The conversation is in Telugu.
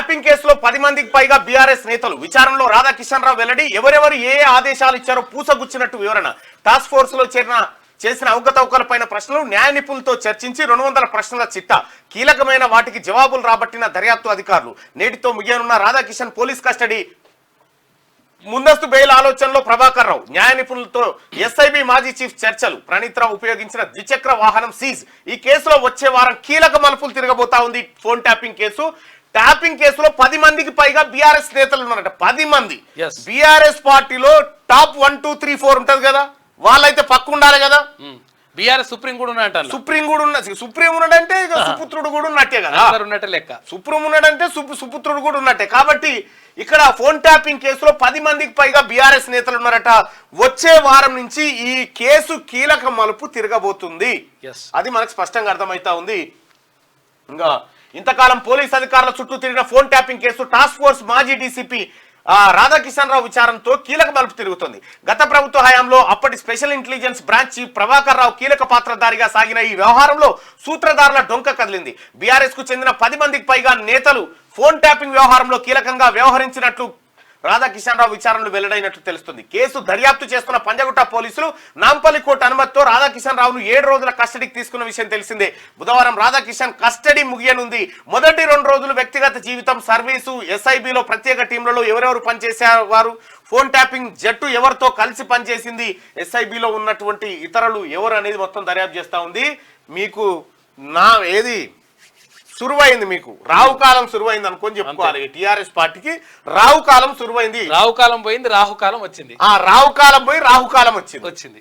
ట్యాపింగ్ కేసులో 10 మందికి పైగా బీఆర్ఎస్ నేతలు విచారణలో రాధాకిషన్ రావు వెల్లడి. ఎవరెవరు ఏ ఆదేశాలు ఇచ్చారో పూసగుచ్చినట్టు వివరణ. టాస్క్ ఫోర్స్ లో చేసిన అవకతవకలపైన ప్రశ్నలు న్యాయ నిపుణులతో చర్చించి 200 ప్రశ్నల చిట్టా. కీలకమైన వాటికి జవాబులు రాబట్టిన దర్యాప్తు అధికారులు. నేటితో ముగియనున్న రాధాకిషన్ పోలీస్ కస్టడీ. ముందస్తు బెయిల్ ఆలోచనలో ప్రభాకర్ రావు. న్యాయ నిపుణులతో ఎస్ఐబి మాజీ చీఫ్ చర్చలు. ప్రణీత్ రావు ఉపయోగించిన ద్విచక్ర వాహనం సీజ్. ఈ కేసులో వచ్చే వారం కీలక మలుపులు తిరగబోతా ఉంది ఫోన్ ట్యాపింగ్ కేసు. ట్యాపింగ్ కేసులో 10 మందికి పైగా బీఆర్ఎస్ నేతలు ఉన్నారట. 10 మంది బీఆర్ఎస్ పార్టీలో టాప్ 1, 2, 3, 4 ఉంటది కదా, వాళ్ళైతే పక్క ఉండాలి కదా. బీఆర్ఎస్ సుప్రీం కూడా ఉన్నట్టు. సుప్రీం కూడా సుప్రీం ఉన్నాడంటే సుపుత్రుడు కూడా ఉన్నట్టే కదా, ఉన్నట్టే లెక్క. సుప్రీం ఉన్నాడంటే సుపుత్రుడు కూడా ఉన్నట్టే. కాబట్టి ఇక్కడ ఫోన్ ట్యాపింగ్ కేసులో 10 మందికి పైగా బీఆర్ఎస్ నేతలు ఉన్నారట. వచ్చే వారం నుంచి ఈ కేసు కీలక మలుపు తిరగబోతుంది. అది మనకు స్పష్టంగా అర్థమైతా ఉంది. ఇంకా ఇంతకాలం పోలీస్ అధికారుల చుట్టూ తిరిగిన phone tapping case task force మాజీ డీసీపీ రాధాకిషన్ రావు విచారణతో కీలక మలుపు తిరుగుతుంది. గత ప్రభుత్వ హయాంలో అప్పటి special intelligence branch chief Prabhakar Rao కీలక పాత్రధారిగా సాగిన ఈ వ్యవహారంలో సూత్రధారుల డొంక కదిలింది. బీఆర్ఎస్ కు చెందిన 10 మందికి పైగా నేతలు ఫోన్ ట్యాపింగ్ వ్యవహారంలో కీలకంగా వ్యవహరించినట్లు రాధాకిషన్ రావు విచారణలు వెల్లడైనట్లు తెలుస్తుంది. కేసు దర్యాప్తు చేస్తున్న పంజగుట్ట పోలీసులు నాంపల్లి కోర్టు అనుమతితో రాధాకిషన్ రావును 7 రోజుల కస్టడీకి తీసుకున్న విషయం తెలిసిందే. బుధవారం రాధాకిషన్ కస్టడీ ముగియనుంది. మొదటి 2 రోజులు వ్యక్తిగత జీవితం, సర్వీసు, ఎస్ఐబిలో ప్రత్యేక టీంలలో ఎవరెవరు పనిచేసేవారు, ఫోన్ ట్యాపింగ్ జట్టు ఎవరితో కలిసి పనిచేసింది, ఎస్ఐబిలో ఉన్నటువంటి ఇతరులు ఎవరు అనేది మొత్తం దర్యాప్తు చేస్తా ఉంది. మీకు సురువైంది, మీకు రావుకాలం సురువైంది అనుకొని చెప్పుకోవాలి. టిఆర్ఎస్ పార్టీకి రావుకాలం సురువైంది. రావుకాలం పోయింది, రాహుకాలం వచ్చింది. రావుకాలం పోయి రాహుకాలం వచ్చింది.